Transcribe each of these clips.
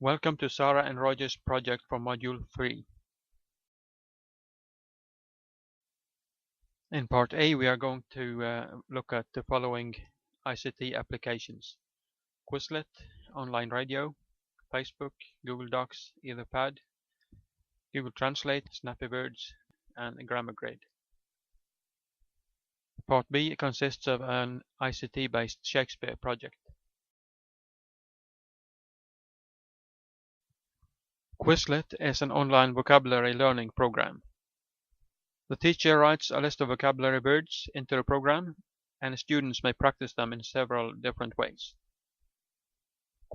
Welcome to Sarah and Roger's project for Module 3. In Part A, we are going to look at the following ICT applications: Quizlet, online radio, Facebook, Google Docs, Etherpad, Google Translate, Snappy Words, and Grammar Grid. Part B consists of an ICT-based Shakespeare project. Quizlet is an online vocabulary learning program. The teacher writes a list of vocabulary words into the program, and students may practice them in several different ways.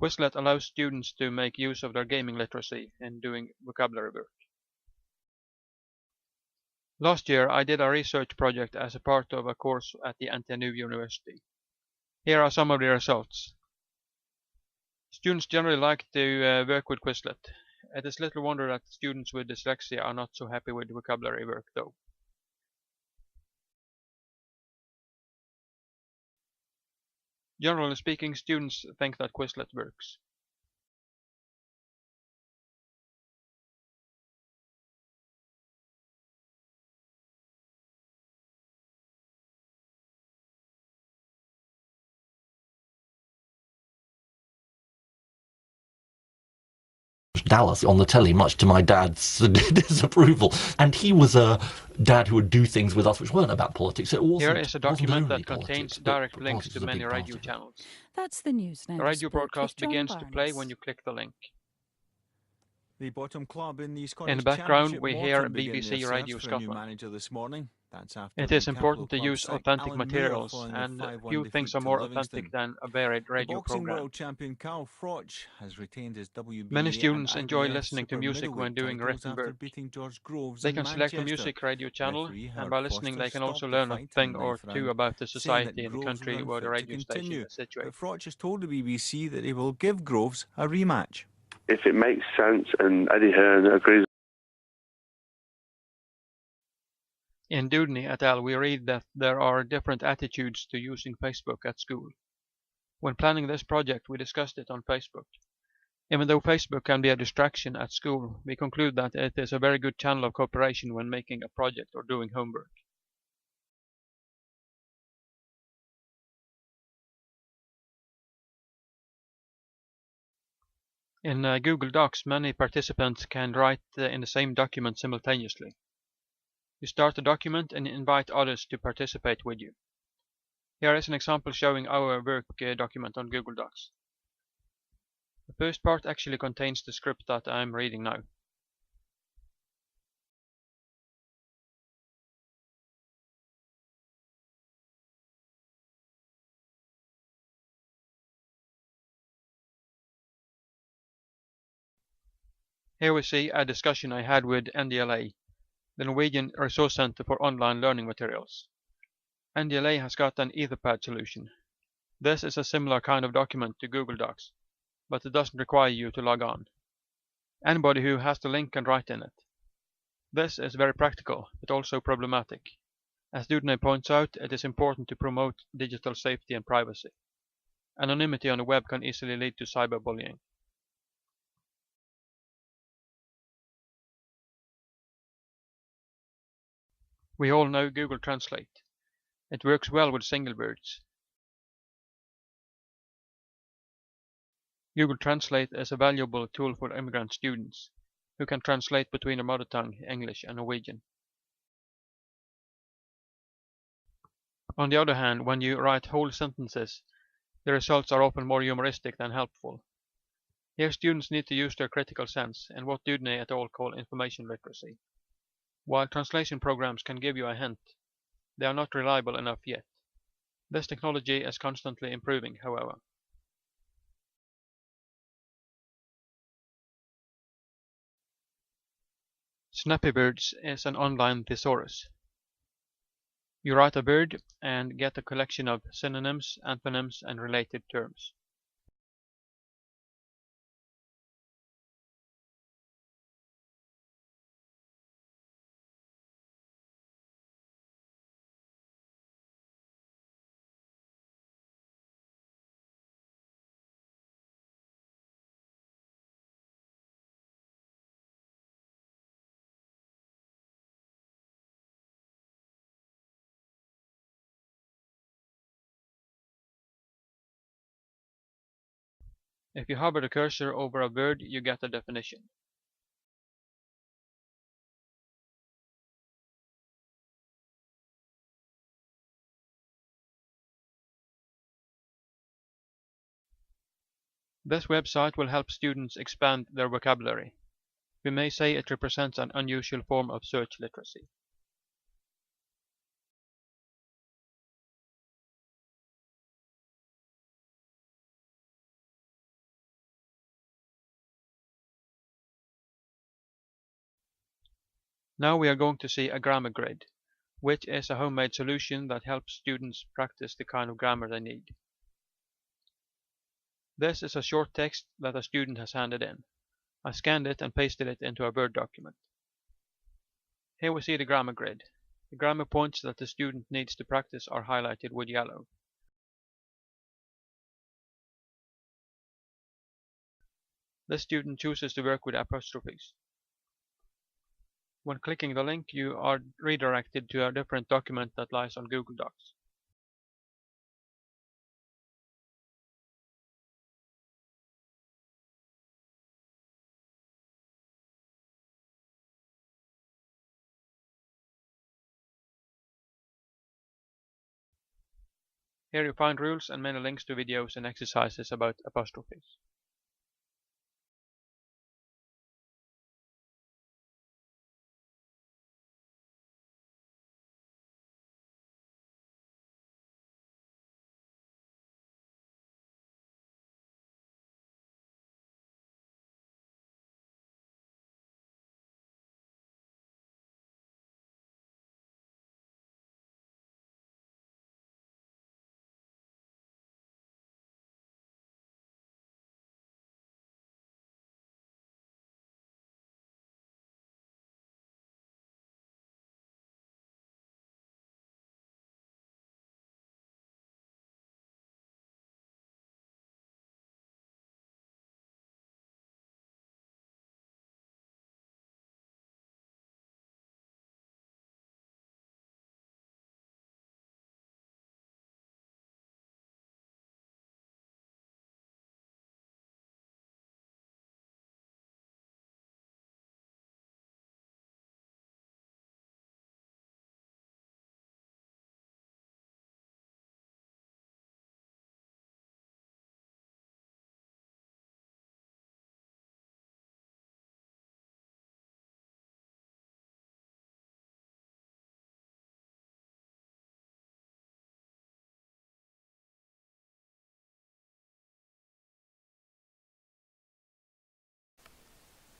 Quizlet allows students to make use of their gaming literacy in doing vocabulary work. Last year I did a research project as a part of a course at the NTNU University. Here are some of the results. Students generally like to work with Quizlet. It is little wonder that students with dyslexia are not so happy with vocabulary work though. Generally speaking, students think that Quizlet works. Dallas on the telly, much to my dad's disapproval. And he was a dad who would do things with us which weren't about politics. It wasn't, Here is a document that politics, contains but direct links politics to was a many big part radio of it. channels. That's the news now. The radio Sport with broadcast John begins to play Barnes. when you click the link. The bottom club in the Scottish In the background, Championship we hear Morton begin BBC their Radio search for a new Scotland. manager this morning. That's after It the is important to capital club use sacked authentic Alan Muir materials, following a and 5-1 few things defeat are to more Livingston. authentic than a varied The radio boxing program. world champion Carl Froch has retained his WBA Many students and enjoy IBF listening to super music when middleweight doing titles written after work. beating George Groves They in can select a Manchester. music radio channel, Referee and Howard by listening Foster they can stopped also the learn a fight in thing the or ninth two round, about the saying that society and the Groves country was where the unfit to radio station continue. is situated. But Froch has told the BBC that he will give Groves a rematch. If it makes sense and Eddie Hearn agrees. In Dudney et al., we read that there are different attitudes to using Facebook at school. When planning this project, we discussed it on Facebook. Even though Facebook can be a distraction at school, we conclude that it is a very good channel of cooperation when making a project or doing homework. In Google Docs, many participants can write in the same document simultaneously. You start a document and invite others to participate with you. Here is an example showing our work document on Google Docs. The first part actually contains the script that I am reading now. Here we see a discussion I had with NDLA, the Norwegian Resource Center for Online Learning Materials. NDLA has got an Etherpad solution. This is a similar kind of document to Google Docs, but it doesn't require you to log on. Anybody who has the link can write in it. This is very practical, but also problematic. As Dudney points out, it is important to promote digital safety and privacy. Anonymity on the web can easily lead to cyberbullying. We all know Google Translate. It works well with single words. Google Translate is a valuable tool for immigrant students who can translate between their mother tongue, English, and Norwegian. On the other hand, when you write whole sentences, the results are often more humoristic than helpful. Here students need to use their critical sense and what Dudney et al. Call information literacy. While translation programs can give you a hint, they are not reliable enough yet. This technology is constantly improving, however. Snappy Words is an online thesaurus. You write a word and get a collection of synonyms, antonyms, and related terms. If you hover the cursor over a word, you get a definition. This website will help students expand their vocabulary. We may say it represents an unusual form of search literacy. Now we are going to see a grammar grid, which is a homemade solution that helps students practice the kind of grammar they need. This is a short text that a student has handed in. I scanned it and pasted it into a Word document. Here we see the grammar grid. The grammar points that the student needs to practice are highlighted with yellow. The student chooses to work with apostrophes. When clicking the link, you are redirected to a different document that lies on Google Docs. Here you find rules and many links to videos and exercises about apostrophes.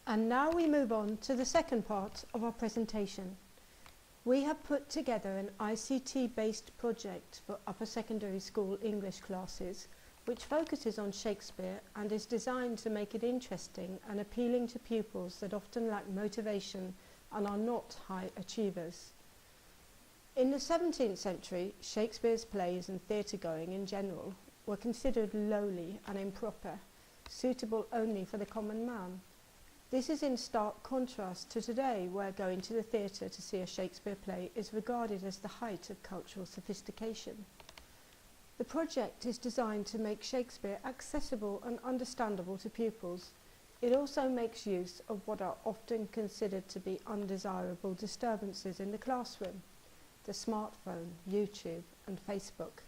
And now we move on to the second part of our presentation. We have put together an ICT-based project for upper secondary school English classes, which focuses on Shakespeare and is designed to make it interesting and appealing to pupils that often lack motivation and are not high achievers. In the 17th century, Shakespeare's plays and theatre-going in general were considered lowly and improper, suitable only for the common man. This is in stark contrast to today, where going to the theatre to see a Shakespeare play is regarded as the height of cultural sophistication. The project is designed to make Shakespeare accessible and understandable to pupils. It also makes use of what are often considered to be undesirable disturbances in the classroom: the smartphone, YouTube, and Facebook.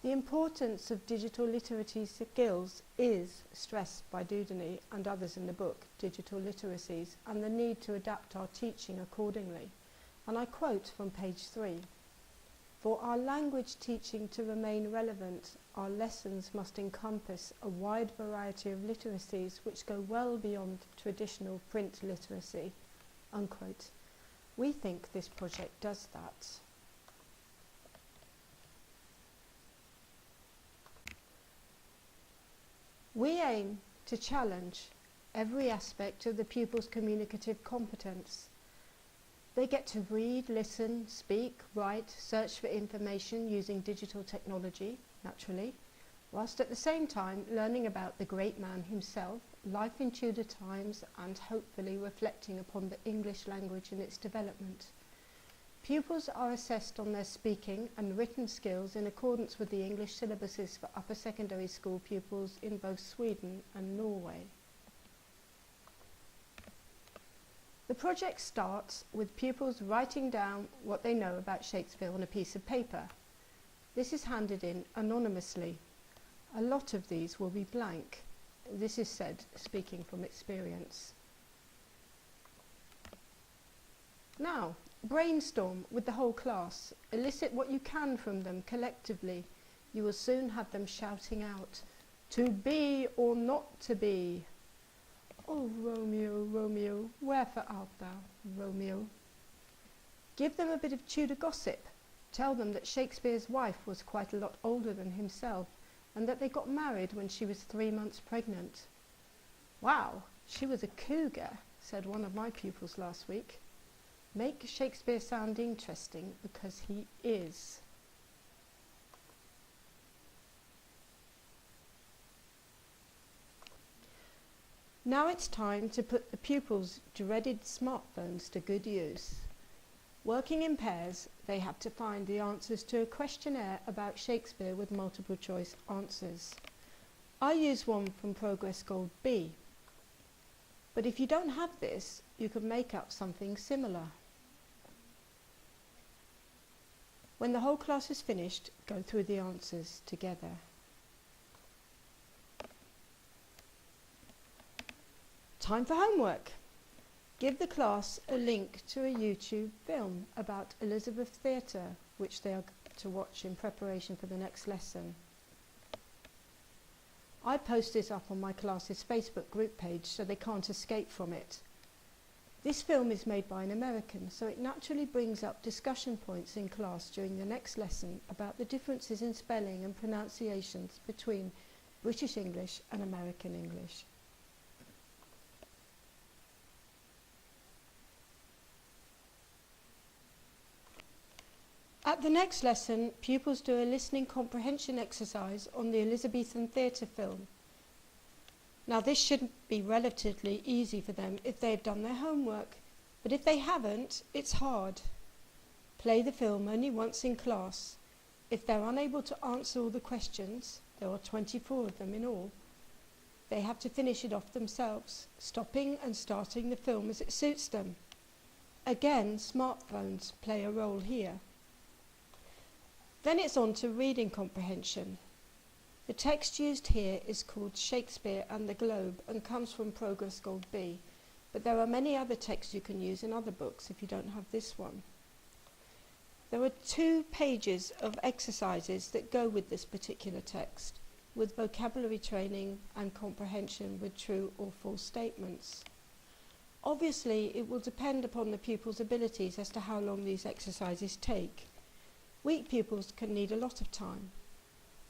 The importance of digital literacy skills is stressed by Dudeny and others in the book, Digital Literacies, and the need to adapt our teaching accordingly. And I quote from page 3, "For our language teaching to remain relevant, our lessons must encompass a wide variety of literacies which go well beyond traditional print literacy." Unquote. We think this project does that. We aim to challenge every aspect of the pupil's communicative competence. They get to read, listen, speak, write, search for information using digital technology, naturally, whilst at the same time learning about the great man himself, life in Tudor times, and hopefully reflecting upon the English language and its development. Pupils are assessed on their speaking and written skills in accordance with the English syllabuses for upper secondary school pupils in both Sweden and Norway. The project starts with pupils writing down what they know about Shakespeare on a piece of paper. This is handed in anonymously. A lot of these will be blank. This is said speaking from experience. Now, brainstorm with the whole class. Elicit what you can from them collectively. You will soon have them shouting out, "To be or not to be." "Oh, Romeo, Romeo, wherefore art thou, Romeo?" Give them a bit of Tudor gossip. Tell them that Shakespeare's wife was quite a lot older than himself and that they got married when she was 3 months pregnant. "Wow, she was a cougar," said one of my pupils last week. Make Shakespeare sound interesting because he is. Now it's time to put the pupils' dreaded smartphones to good use. Working in pairs, they have to find the answers to a questionnaire about Shakespeare with multiple choice answers. I use one from Progress Gold B. But if you don't have this, you can make up something similar. When the whole class is finished, go through the answers together. Time for homework. Give the class a link to a YouTube film about Elizabeth Theatre, which they are to watch in preparation for the next lesson. I post this up on my class's Facebook group page so they can't escape from it. This film is made by an American, so it naturally brings up discussion points in class during the next lesson about the differences in spelling and pronunciations between British English and American English. At the next lesson, pupils do a listening comprehension exercise on the Elizabethan theatre film. Now this should be relatively easy for them if they've done their homework, but if they haven't, it's hard. Play the film only once in class. If they're unable to answer all the questions, there are 24 of them in all, they have to finish it off themselves, stopping and starting the film as it suits them. Again, smartphones play a role here. Then it's on to reading comprehension. The text used here is called Shakespeare and the Globe and comes from Progress Gold B, but there are many other texts you can use in other books if you don't have this one. There are 2 pages of exercises that go with this particular text, with vocabulary training and comprehension with true or false statements. Obviously, it will depend upon the pupil's abilities as to how long these exercises take. Weak pupils can need a lot of time.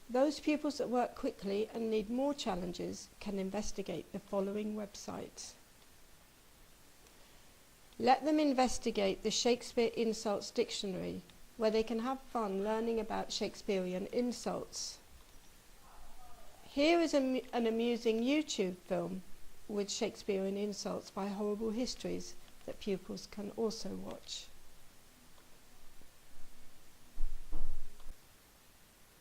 Those pupils that work quickly and need more challenges can investigate the following websites. Let them investigate the Shakespeare Insults Dictionary, where they can have fun learning about Shakespearean insults. Here is an amusing YouTube film with Shakespearean insults by Horrible Histories that pupils can also watch.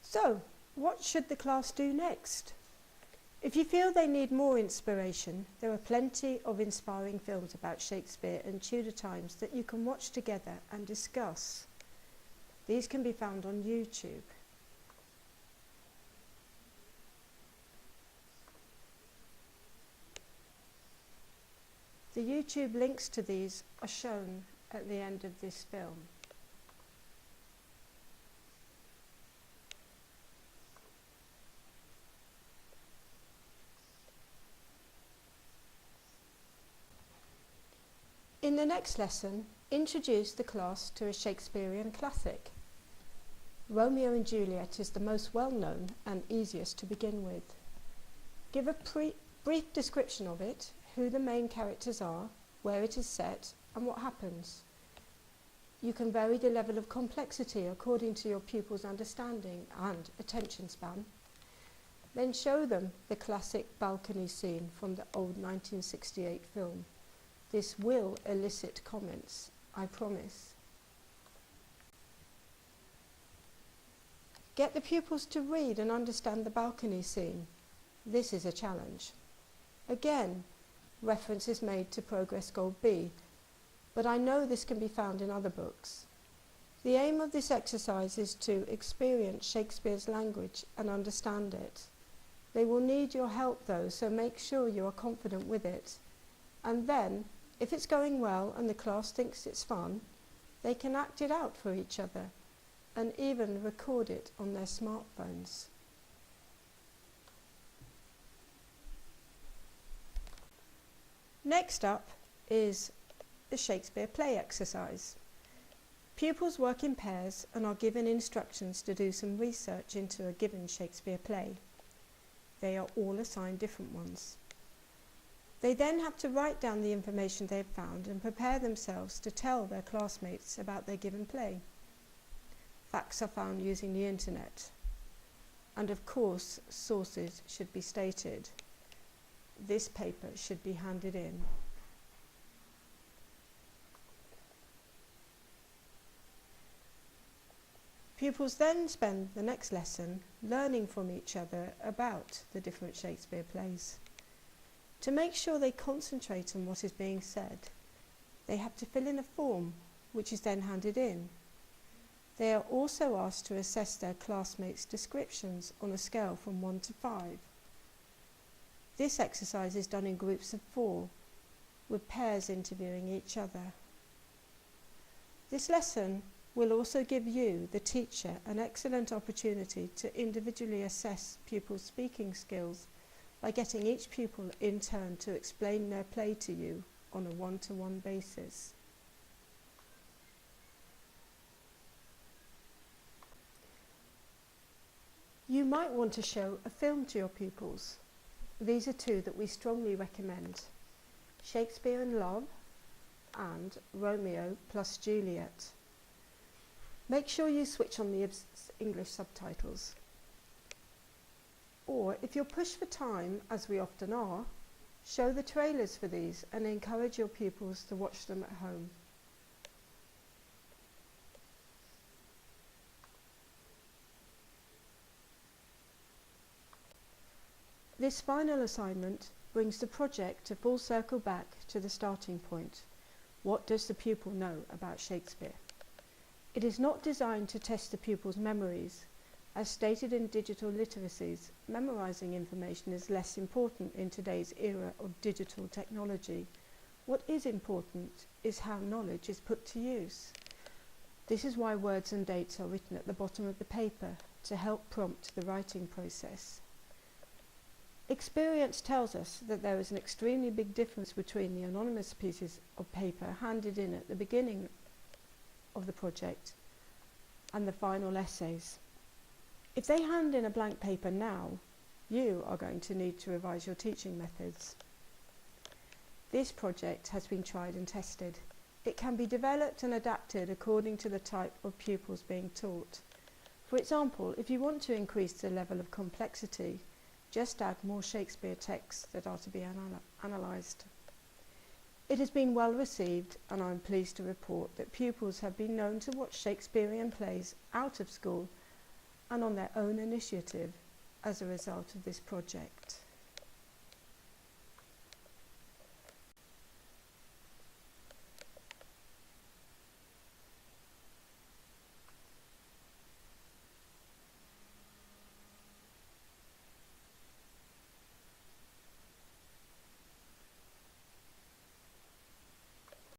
So, what should the class do next? If you feel they need more inspiration, there are plenty of inspiring films about Shakespeare and Tudor times that you can watch together and discuss. These can be found on YouTube. The YouTube links to these are shown at the end of this film. In the next lesson, introduce the class to a Shakespearean classic. Romeo and Juliet is the most well-known and easiest to begin with. Give a brief description of it, who the main characters are, where it is set, and what happens. You can vary the level of complexity according to your pupil's understanding and attention span. Then show them the classic balcony scene from the old 1968 film. This will elicit comments, I promise. Get the pupils to read and understand the balcony scene. This is a challenge. Again, reference is made to Progress Goal B, but I know this can be found in other books. The aim of this exercise is to experience Shakespeare's language and understand it. They will need your help though, so make sure you are confident with it. And then, if it's going well and the class thinks it's fun, they can act it out for each other and even record it on their smartphones. Next up is the Shakespeare play exercise. Pupils work in pairs and are given instructions to do some research into a given Shakespeare play. They are all assigned different ones. They then have to write down the information they have found and prepare themselves to tell their classmates about their given play. Facts are found using the internet. And of course, sources should be stated. This paper should be handed in. Pupils then spend the next lesson learning from each other about the different Shakespeare plays. To make sure they concentrate on what is being said, they have to fill in a form which is then handed in. They are also asked to assess their classmates' descriptions on a scale from 1 to 5. This exercise is done in groups of 4, with pairs interviewing each other. This lesson will also give you, the teacher, an excellent opportunity to individually assess pupils' speaking skills by getting each pupil in turn to explain their play to you on a one-to-one basis. You might want to show a film to your pupils. These are two that we strongly recommend: Shakespeare in Love and Romeo plus Juliet. Make sure you switch on the English subtitles. Or, if you're pushed for time, as we often are, show the trailers for these and encourage your pupils to watch them at home. This final assignment brings the project a full circle back to the starting point. What does the pupil know about Shakespeare? It is not designed to test the pupil's memories. As stated in digital literacies, memorizing information is less important in today's era of digital technology. What is important is how knowledge is put to use. This is why words and dates are written at the bottom of the paper to help prompt the writing process. Experience tells us that there is an extremely big difference between the anonymous pieces of paper handed in at the beginning of the project and the final essays. If they hand in a blank paper now, you are going to need to revise your teaching methods. This project has been tried and tested. It can be developed and adapted according to the type of pupils being taught. For example, if you want to increase the level of complexity, just add more Shakespeare texts that are to be analysed. It has been well received, and I am pleased to report that pupils have been known to watch Shakespearean plays out of school and on their own initiative as a result of this project.